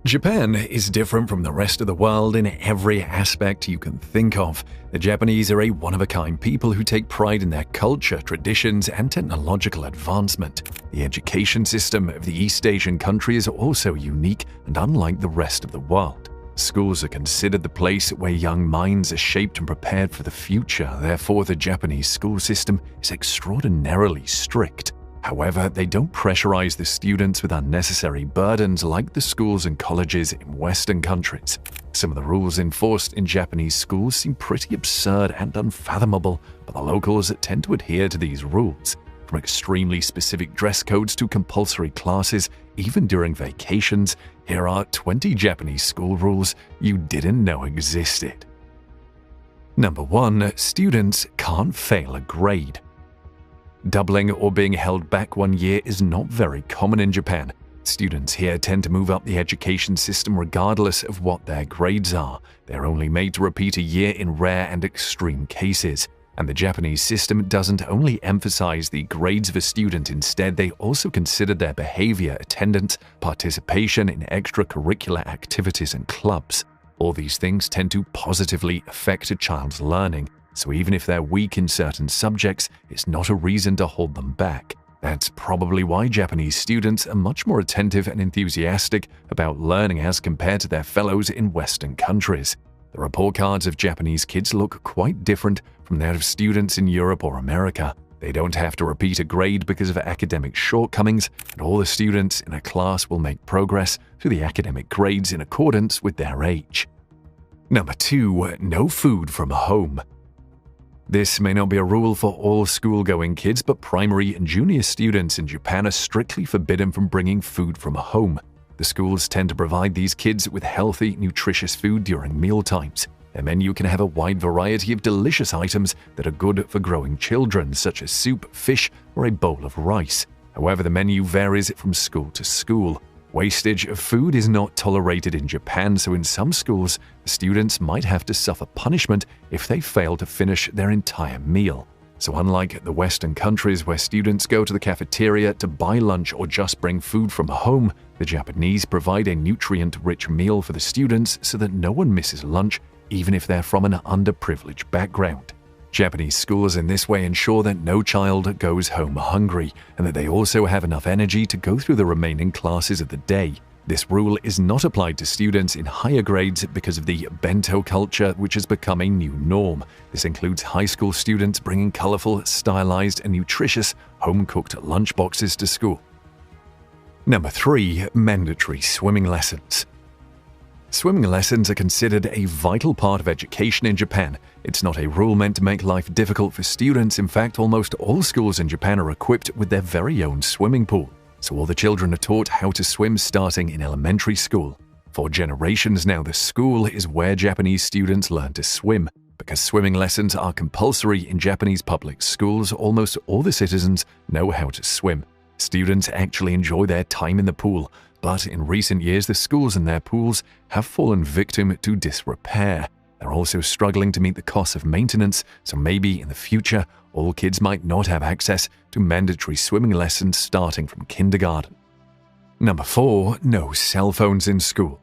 Japan is different from the rest of the world in every aspect you can think of. The Japanese are a one-of-a-kind people who take pride in their culture, traditions, and technological advancement. The education system of the East Asian country is also unique and unlike the rest of the world. Schools are considered the place where young minds are shaped and prepared for the future. Therefore, the Japanese school system is extraordinarily strict. However, they don't pressurize the students with unnecessary burdens like the schools and colleges in Western countries. Some of the rules enforced in Japanese schools seem pretty absurd and unfathomable, but the locals tend to adhere to these rules. From extremely specific dress codes to compulsory classes, even during vacations, here are 20 Japanese school rules you didn't know existed. Number 1. Students can't fail a grade. Doubling or being held back one year is not very common in Japan. Students here tend to move up the education system regardless of what their grades are. They're only made to repeat a year in rare and extreme cases. And the Japanese system doesn't only emphasize the grades of a student, instead they also consider their behavior, attendance, participation in extracurricular activities and clubs. All these things tend to positively affect a child's learning. So even if they're weak in certain subjects, it's not a reason to hold them back. That's probably why Japanese students are much more attentive and enthusiastic about learning as compared to their fellows in Western countries. The report cards of Japanese kids look quite different from that of students in Europe or America. They don't have to repeat a grade because of academic shortcomings, and all the students in a class will make progress through the academic grades in accordance with their age. Number 2. No food from home. This may not be a rule for all school-going kids, but primary and junior students in Japan are strictly forbidden from bringing food from home. The schools tend to provide these kids with healthy, nutritious food during mealtimes. Their menu can have a wide variety of delicious items that are good for growing children, such as soup, fish, or a bowl of rice. However, the menu varies from school to school. Wastage of food is not tolerated in Japan, so in some schools, the students might have to suffer punishment if they fail to finish their entire meal. So unlike the Western countries where students go to the cafeteria to buy lunch or just bring food from home, the Japanese provide a nutrient-rich meal for the students so that no one misses lunch, even if they're from an underprivileged background. Japanese schools in this way ensure that no child goes home hungry, and that they also have enough energy to go through the remaining classes of the day. This rule is not applied to students in higher grades because of the bento culture, which has become a new norm. This includes high school students bringing colorful, stylized, and nutritious home-cooked lunchboxes to school. Number 3. Mandatory swimming lessons. Swimming lessons are considered a vital part of education in Japan. It's not a rule meant to make life difficult for students. In fact, almost all schools in Japan are equipped with their very own swimming pool. So all the children are taught how to swim starting in elementary school. For generations now, the school is where Japanese students learn to swim. Because swimming lessons are compulsory in Japanese public schools, almost all the citizens know how to swim. Students actually enjoy their time in the pool. But in recent years, the schools and their pools have fallen victim to disrepair. They're also struggling to meet the costs of maintenance, so maybe in the future, all kids might not have access to mandatory swimming lessons starting from kindergarten. Number 4. No cell phones in school.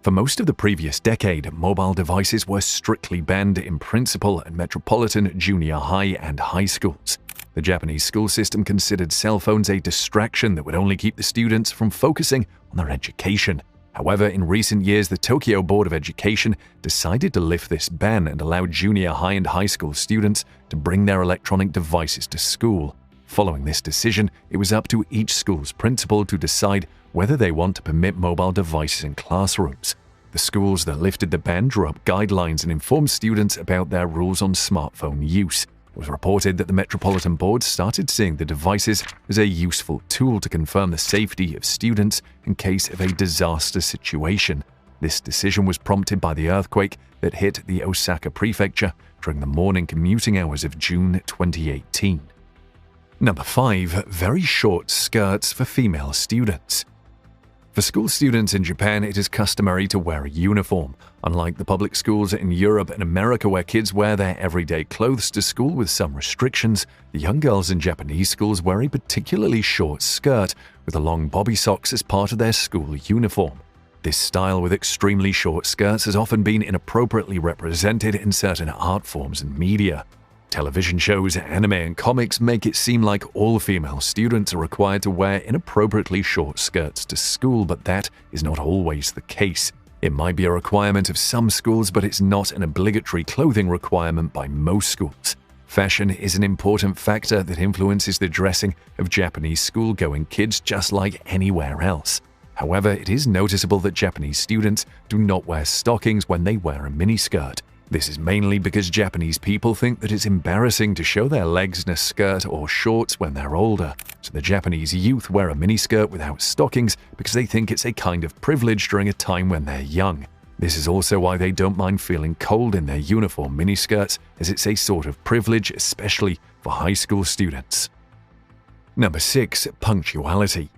For most of the previous decade, mobile devices were strictly banned in principal and metropolitan junior high and high schools. The Japanese school system considered cell phones a distraction that would only keep the students from focusing on their education. However, in recent years, the Tokyo Board of Education decided to lift this ban and allow junior high and high school students to bring their electronic devices to school. Following this decision, it was up to each school's principal to decide whether they want to permit mobile devices in classrooms. The schools that lifted the ban drew up guidelines and informed students about their rules on smartphone use. It was reported that the Metropolitan Board started seeing the devices as a useful tool to confirm the safety of students in case of a disaster situation. This decision was prompted by the earthquake that hit the Osaka prefecture during the morning commuting hours of June 2018. Number 5. Very short skirts for female students. For school students in Japan, it is customary to wear a uniform. Unlike the public schools in Europe and America where kids wear their everyday clothes to school with some restrictions, the young girls in Japanese schools wear a particularly short skirt with a long bobby socks as part of their school uniform. This style with extremely short skirts has often been inappropriately represented in certain art forms and media. Television shows, anime, and comics make it seem like all female students are required to wear inappropriately short skirts to school, but that is not always the case. It might be a requirement of some schools, but it's not an obligatory clothing requirement by most schools. Fashion is an important factor that influences the dressing of Japanese school-going kids just like anywhere else. However, it is noticeable that Japanese students do not wear stockings when they wear a miniskirt. This is mainly because Japanese people think that it's embarrassing to show their legs in a skirt or shorts when they're older. So the Japanese youth wear a miniskirt without stockings because they think it's a kind of privilege during a time when they're young. This is also why they don't mind feeling cold in their uniform miniskirts, as it's a sort of privilege, especially for high school students. Number 6. Punctuality.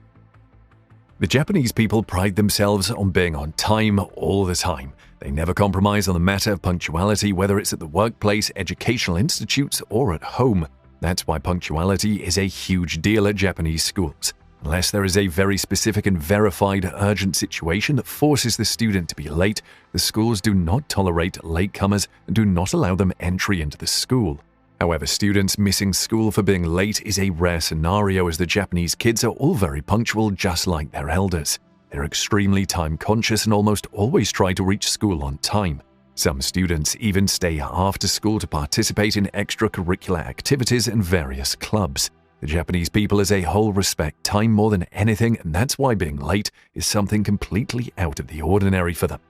The Japanese people pride themselves on being on time all the time. They never compromise on the matter of punctuality, whether it's at the workplace, educational institutes, or at home. That's why punctuality is a huge deal at Japanese schools. Unless there is a very specific and verified urgent situation that forces the student to be late, the schools do not tolerate latecomers and do not allow them entry into the school. However, students missing school for being late is a rare scenario, as the Japanese kids are all very punctual just like their elders. They're extremely time-conscious and almost always try to reach school on time. Some students even stay after school to participate in extracurricular activities and various clubs. The Japanese people as a whole respect time more than anything, and that's why being late is something completely out of the ordinary for them.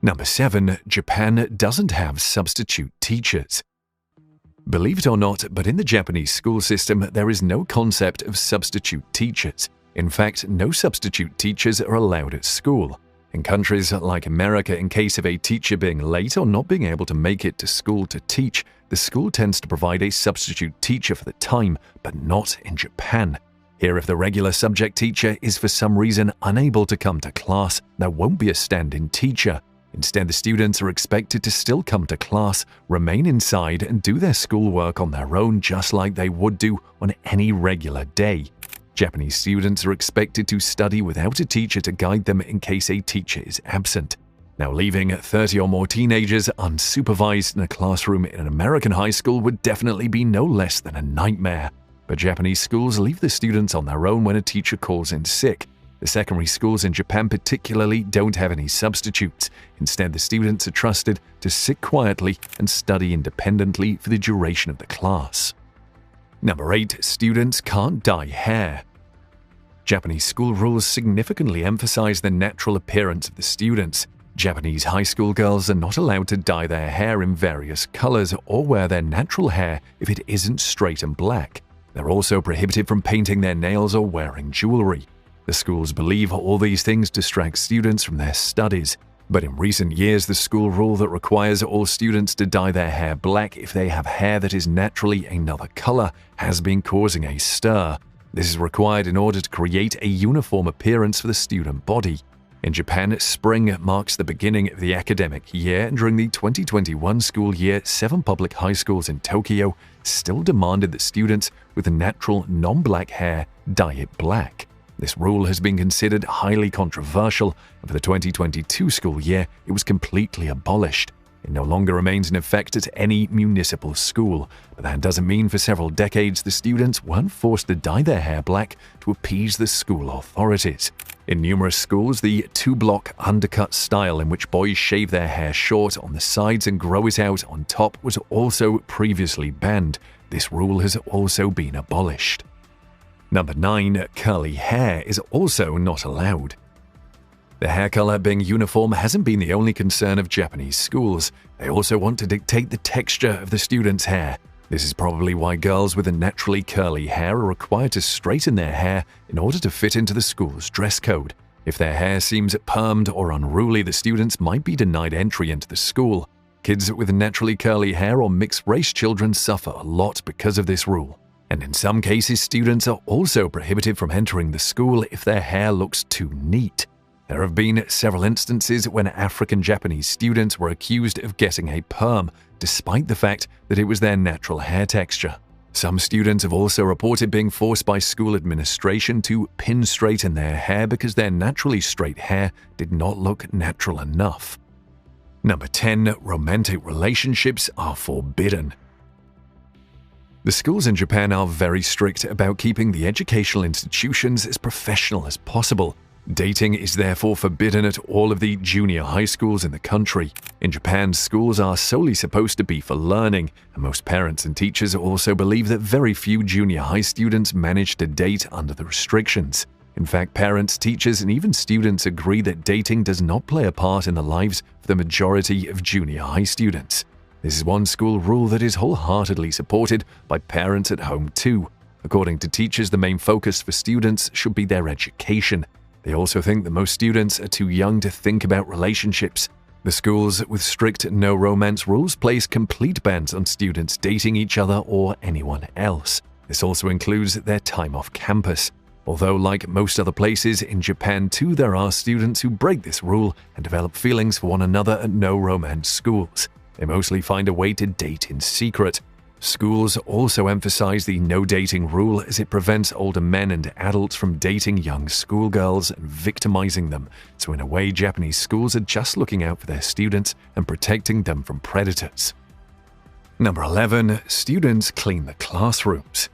Number 7. Japan doesn't have substitute teachers. Believe it or not, but in the Japanese school system, there is no concept of substitute teachers. In fact, no substitute teachers are allowed at school. In countries like America, in case of a teacher being late or not being able to make it to school to teach, the school tends to provide a substitute teacher for the time, but not in Japan. Here, if the regular subject teacher is for some reason unable to come to class, there won't be a stand-in teacher. Instead, the students are expected to still come to class, remain inside, and do their schoolwork on their own just like they would do on any regular day. Japanese students are expected to study without a teacher to guide them in case a teacher is absent. Now, leaving 30 or more teenagers unsupervised in a classroom in an American high school would definitely be no less than a nightmare. But Japanese schools leave the students on their own when a teacher calls in sick. The secondary schools in Japan particularly don't have any substitutes. Instead, the students are trusted to sit quietly and study independently for the duration of the class. Number 8. Students can't dye hair. Japanese school rules significantly emphasize the natural appearance of the students. Japanese high school girls are not allowed to dye their hair in various colors or wear their natural hair if it isn't straight and black. They're also prohibited from painting their nails or wearing jewelry. The schools believe all these things distract students from their studies. But in recent years, the school rule that requires all students to dye their hair black if they have hair that is naturally another color has been causing a stir. This is required in order to create a uniform appearance for the student body. In Japan, spring marks the beginning of the academic year, and during the 2021 school year, 7 public high schools in Tokyo still demanded that students with natural, non-black hair dye it black. This rule has been considered highly controversial, and for the 2022 school year, it was completely abolished. It no longer remains in effect at any municipal school, but that doesn't mean for several decades the students weren't forced to dye their hair black to appease the school authorities. In numerous schools, the two-block undercut style in which boys shave their hair short on the sides and grow it out on top was also previously banned. This rule has also been abolished. Number 9. Curly hair is also not allowed. The hair color being uniform hasn't been the only concern of Japanese schools. They also want to dictate the texture of the students' hair. This is probably why girls with a naturally curly hair are required to straighten their hair in order to fit into the school's dress code. If their hair seems permed or unruly, the students might be denied entry into the school. Kids with naturally curly hair or mixed-race children suffer a lot because of this rule. And in some cases, students are also prohibited from entering the school if their hair looks too neat. There have been several instances when African Japanese students were accused of getting a perm, despite the fact that it was their natural hair texture. Some students have also reported being forced by school administration to pin straighten their hair because their naturally straight hair did not look natural enough. Number 10. Romantic relationships are forbidden. The schools in Japan are very strict about keeping the educational institutions as professional as possible. Dating is therefore forbidden at all of the junior high schools in the country. In Japan, schools are solely supposed to be for learning, and most parents and teachers also believe that very few junior high students manage to date under the restrictions. In fact, parents, teachers, and even students agree that dating does not play a part in the lives of the majority of junior high students. This is one school rule that is wholeheartedly supported by parents at home too. According to teachers, the main focus for students should be their education. They also think that most students are too young to think about relationships. The schools with strict no romance rules place complete bans on students dating each other or anyone else. This also includes their time off campus. Although, like most other places in Japan too, there are students who break this rule and develop feelings for one another at no romance schools. They mostly find a way to date in secret. Schools also emphasize the no dating rule as it prevents older men and adults from dating young schoolgirls and victimizing them. So in a way, Japanese schools are just looking out for their students and protecting them from predators. Number 11. Students clean the classrooms.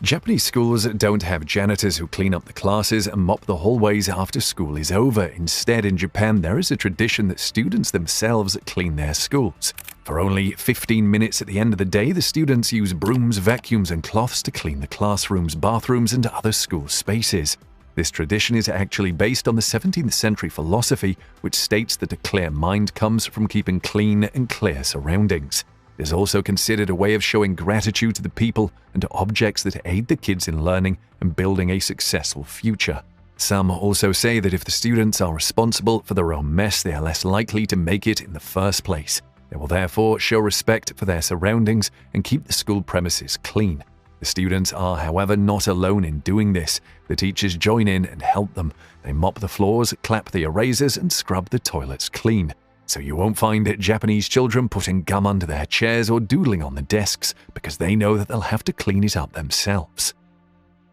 Japanese schools don't have janitors who clean up the classes and mop the hallways after school is over. Instead, in Japan, there is a tradition that students themselves clean their schools. For only 15 minutes at the end of the day, the students use brooms, vacuums, and cloths to clean the classrooms, bathrooms, and other school spaces. This tradition is actually based on the 17th century philosophy, which states that a clear mind comes from keeping clean and clear surroundings. It is also considered a way of showing gratitude to the people and to objects that aid the kids in learning and building a successful future. Some also say that if the students are responsible for their own mess, they are less likely to make it in the first place. They will therefore show respect for their surroundings and keep the school premises clean. The students are, however, not alone in doing this. The teachers join in and help them. They mop the floors, clap the erasers, and scrub the toilets clean. So you won't find Japanese children putting gum under their chairs or doodling on the desks because they know that they'll have to clean it up themselves.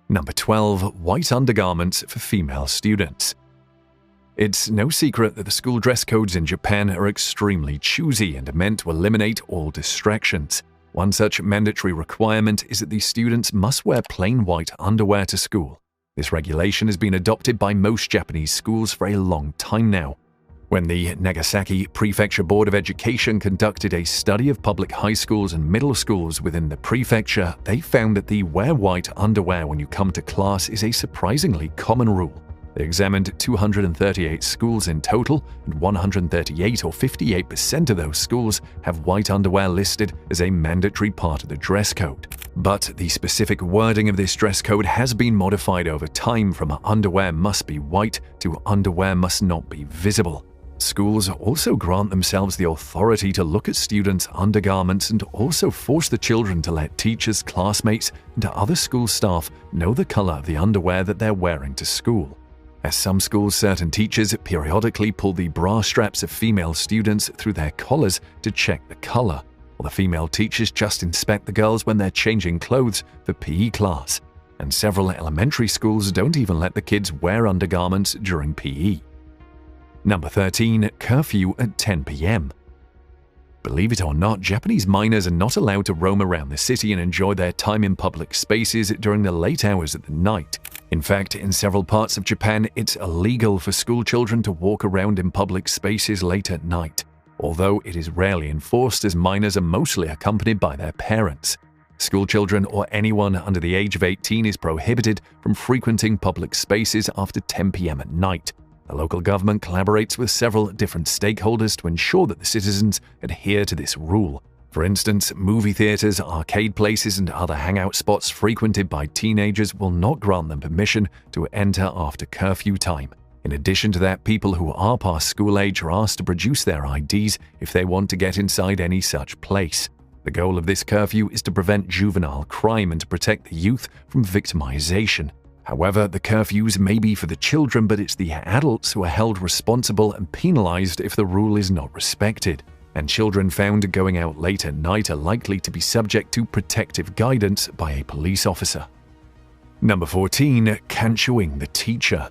Number 12. White undergarments for female students. It's no secret that the school dress codes in Japan are extremely choosy and are meant to eliminate all distractions. One such mandatory requirement is that the students must wear plain white underwear to school. This regulation has been adopted by most Japanese schools for a long time now. When the Nagasaki Prefecture Board of Education conducted a study of public high schools and middle schools within the prefecture, they found that the wear white underwear when you come to class is a surprisingly common rule. They examined 238 schools in total, and 138 or 58% of those schools have white underwear listed as a mandatory part of the dress code. But the specific wording of this dress code has been modified over time from underwear must be white to underwear must not be visible. Schools also grant themselves the authority to look at students' undergarments and also force the children to let teachers, classmates, and other school staff know the color of the underwear that they're wearing to school. At some schools, certain teachers periodically pull the bra straps of female students through their collars to check the color, while the female teachers just inspect the girls when they're changing clothes for PE class. And several elementary schools don't even let the kids wear undergarments during PE. Number 13. Curfew at 10 p.m. Believe it or not, Japanese minors are not allowed to roam around the city and enjoy their time in public spaces during the late hours of the night. In fact, in several parts of Japan, it's illegal for school children to walk around in public spaces late at night, although it is rarely enforced as minors are mostly accompanied by their parents. School children or anyone under the age of 18 is prohibited from frequenting public spaces after 10 p.m. at night. The local government collaborates with several different stakeholders to ensure that the citizens adhere to this rule. For instance, movie theaters, arcade places, and other hangout spots frequented by teenagers will not grant them permission to enter after curfew time. In addition to that, people who are past school age are asked to produce their IDs if they want to get inside any such place. The goal of this curfew is to prevent juvenile crime and to protect the youth from victimization. However, the curfews may be for the children, but it's the adults who are held responsible and penalized if the rule is not respected. and children found going out late at night are likely to be subject to protective guidance by a police officer. Number 14. Kanchoing the teacher.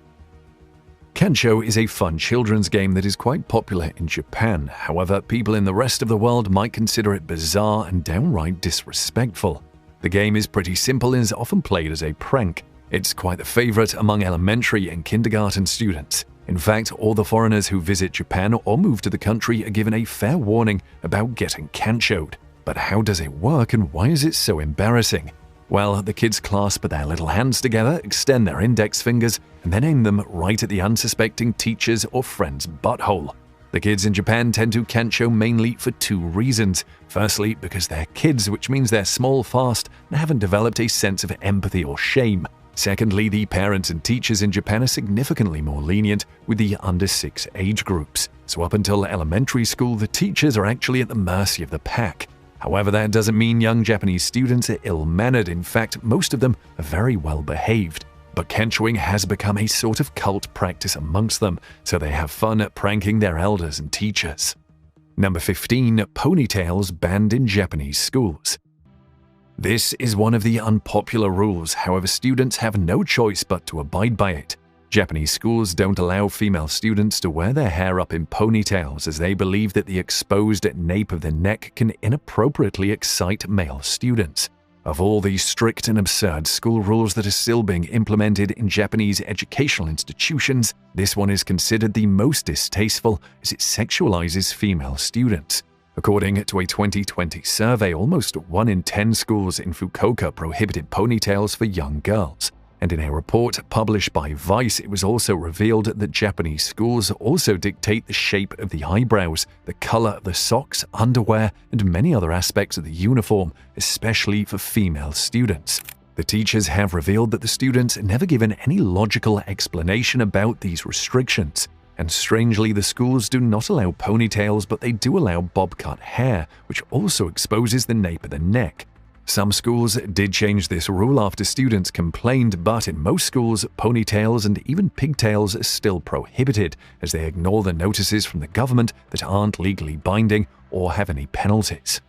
Kancho is a fun children's game that is quite popular in Japan. However, people in the rest of the world might consider it bizarre and downright disrespectful. The game is pretty simple and is often played as a prank. It's quite the favorite among elementary and kindergarten students. In fact, all the foreigners who visit Japan or move to the country are given a fair warning about getting kanchoed. But how does it work and why is it so embarrassing? Well, the kids clasp their little hands together, extend their index fingers, and then aim them right at the unsuspecting teacher's or friend's butthole. The kids in Japan tend to kancho mainly for two reasons. Firstly, because they're kids, which means they're small, fast, and haven't developed a sense of empathy or shame. Secondly, the parents and teachers in Japan are significantly more lenient with the under 6 age groups. So up until elementary school, the teachers are actually at the mercy of the pack. However, that doesn't mean young Japanese students are ill-mannered. In fact, most of them are very well behaved. But kanchoing has become a sort of cult practice amongst them, so they have fun at pranking their elders and teachers. Number 15. Ponytails banned in Japanese schools. This is one of the unpopular rules, however students have no choice but to abide by it. Japanese schools don't allow female students to wear their hair up in ponytails as they believe that the exposed nape of the neck can inappropriately excite male students. Of all these strict and absurd school rules that are still being implemented in Japanese educational institutions, this one is considered the most distasteful as it sexualizes female students. According to a 2020 survey, almost 1 in 10 schools in Fukuoka prohibited ponytails for young girls. And in a report published by Vice, it was also revealed that Japanese schools also dictate the shape of the eyebrows, the color of the socks, underwear, and many other aspects of the uniform, especially for female students. The teachers have revealed that the students are never given any logical explanation about these restrictions. And strangely, the schools do not allow ponytails, but they do allow bob-cut hair, which also exposes the nape of the neck. Some schools did change this rule after students complained, but in most schools, ponytails and even pigtails are still prohibited, as they ignore the notices from the government that aren't legally binding or have any penalties.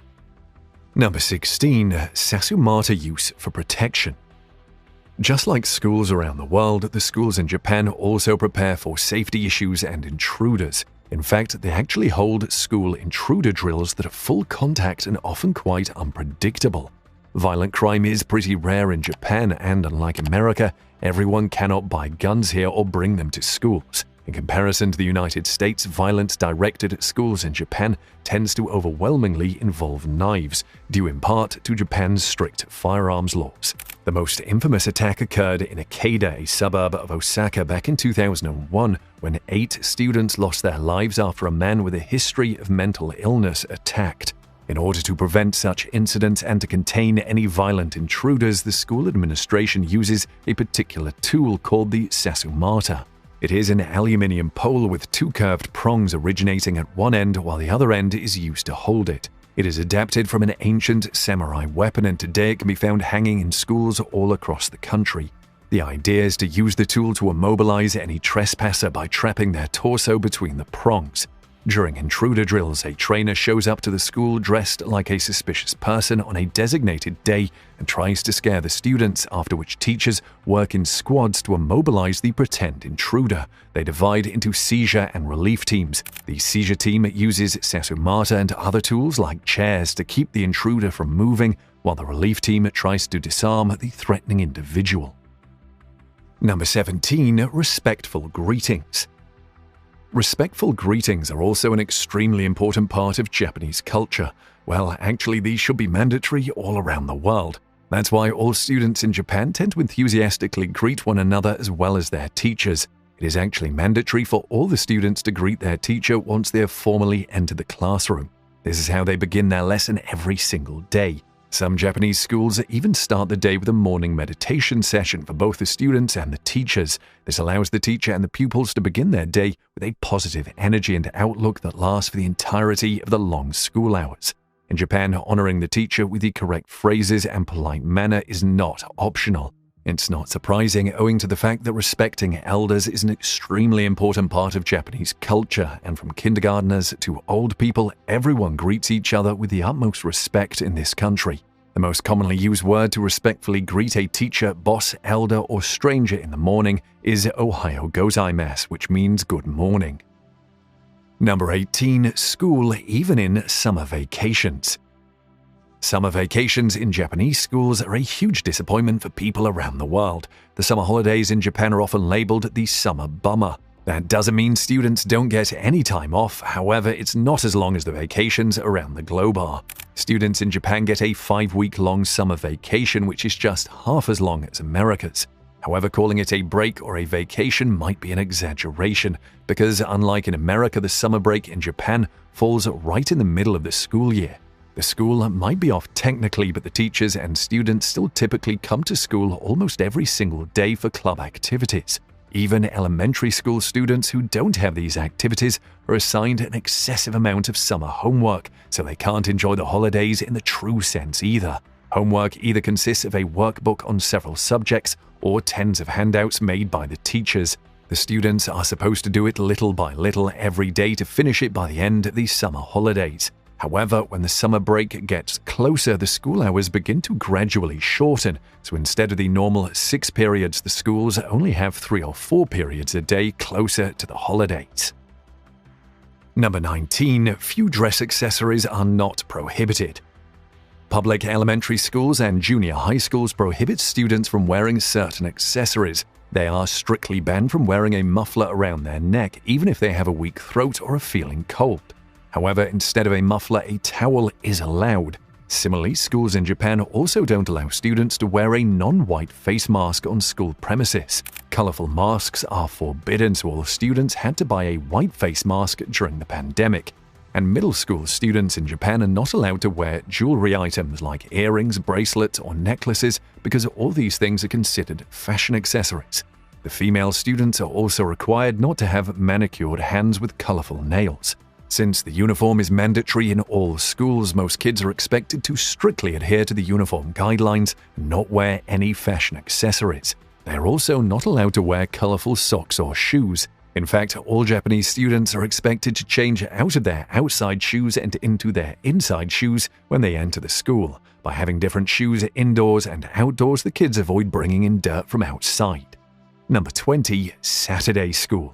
Number 16. Sasumata use for protection. Just like schools around the world, the schools in Japan also prepare for safety issues and intruders. In fact, they actually hold school intruder drills that are full contact and often quite unpredictable. Violent crime is pretty rare in Japan, and unlike America, everyone cannot buy guns here or bring them to schools. In comparison to the United States, violence directed at schools in Japan tends to overwhelmingly involve knives, due in part to Japan's strict firearms laws. The most infamous attack occurred in Ikeda, a suburb of Osaka, back in 2001, when 8 students lost their lives after a man with a history of mental illness attacked. In order to prevent such incidents and to contain any violent intruders, the school administration uses a particular tool called the Sasumata. It is an aluminium pole with 2 curved prongs originating at one end while the other end is used to hold it. It is adapted from an ancient samurai weapon, and today it can be found hanging in schools all across the country. The idea is to use the tool to immobilize any trespasser by trapping their torso between the prongs. During intruder drills, a trainer shows up to the school dressed like a suspicious person on a designated day and tries to scare the students, after which teachers work in squads to immobilize the pretend intruder. They divide into seizure and relief teams. The seizure team uses Sasumata and other tools like chairs to keep the intruder from moving, while the relief team tries to disarm the threatening individual. Number 17. Respectful greetings. Respectful greetings are also an extremely important part of Japanese culture. Well, actually, these should be mandatory all around the world. That's why all students in Japan tend to enthusiastically greet one another as well as their teachers. It is actually mandatory for all the students to greet their teacher once they have formally entered the classroom. This is how they begin their lesson every single day. Some Japanese schools even start the day with a morning meditation session for both the students and the teachers. This allows the teacher and the pupils to begin their day with a positive energy and outlook that lasts for the entirety of the long school hours. In Japan, honoring the teacher with the correct phrases and polite manner is not optional. It's not surprising, owing to the fact that respecting elders is an extremely important part of Japanese culture, and from kindergartners to old people, everyone greets each other with the utmost respect in this country. The most commonly used word to respectfully greet a teacher, boss, elder, or stranger in the morning is Ohayo gozaimasu, which means good morning. Number 18. School even in summer vacations. Summer vacations in Japanese schools are a huge disappointment for people around the world. The summer holidays in Japan are often labeled the summer bummer. That doesn't mean students don't get any time off, however, it's not as long as the vacations around the globe are. Students in Japan get a 5-week-long summer vacation, which is just half as long as America's. However, calling it a break or a vacation might be an exaggeration, because unlike in America, the summer break in Japan falls right in the middle of the school year. The school might be off technically, but the teachers and students still typically come to school almost every single day for club activities. Even elementary school students who don't have these activities are assigned an excessive amount of summer homework, so they can't enjoy the holidays in the true sense either. Homework either consists of a workbook on several subjects or tens of handouts made by the teachers. The students are supposed to do it little by little every day to finish it by the end of the summer holidays. However, when the summer break gets closer, the school hours begin to gradually shorten, so instead of the normal 6 periods, the schools only have 3 or 4 periods a day closer to the holidays. Number 19. Few dress accessories are not prohibited. Public elementary schools and junior high schools prohibit students from wearing certain accessories. They are strictly banned from wearing a muffler around their neck, even if they have a weak throat or are feeling cold. However, instead of a muffler, a towel is allowed. Similarly, schools in Japan also don't allow students to wear a non-white face mask on school premises. Colorful masks are forbidden, so all students had to buy a white face mask during the pandemic. And middle school students in Japan are not allowed to wear jewelry items like earrings, bracelets, or necklaces because all these things are considered fashion accessories. The female students are also required not to have manicured hands with colorful nails. Since the uniform is mandatory in all schools, most kids are expected to strictly adhere to the uniform guidelines and not wear any fashion accessories. They are also not allowed to wear colorful socks or shoes. In fact, all Japanese students are expected to change out of their outside shoes and into their inside shoes when they enter the school. By having different shoes indoors and outdoors, the kids avoid bringing in dirt from outside. Number 20. Saturday school.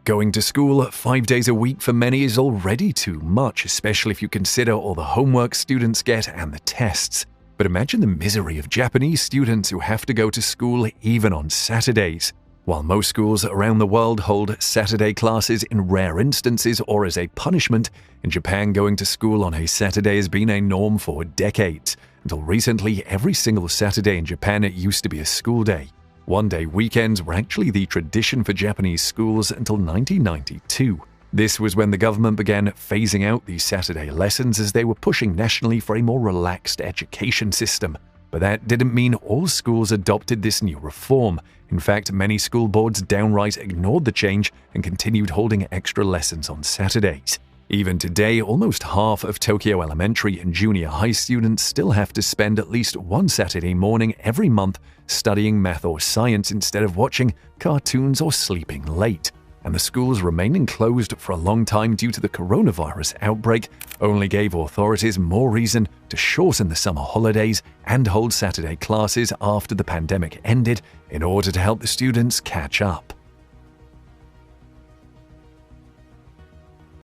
Going to school 5 days a week for many is already too much, especially if you consider all the homework students get and the tests. But imagine the misery of Japanese students who have to go to school even on Saturdays. While most schools around the world hold Saturday classes in rare instances or as a punishment, in Japan going to school on a Saturday has been a norm for decades. Until recently, every single Saturday in Japan used to be a school day. One-day weekends were actually the tradition for Japanese schools until 1992. This was when the government began phasing out these Saturday lessons as they were pushing nationally for a more relaxed education system. But that didn't mean all schools adopted this new reform. In fact, many school boards downright ignored the change and continued holding extra lessons on Saturdays. Even today, almost half of Tokyo elementary and junior high students still have to spend at least one Saturday morning every month studying math or science instead of watching cartoons or sleeping late. And the schools remaining closed for a long time due to the coronavirus outbreak only gave authorities more reason to shorten the summer holidays and hold Saturday classes after the pandemic ended in order to help the students catch up.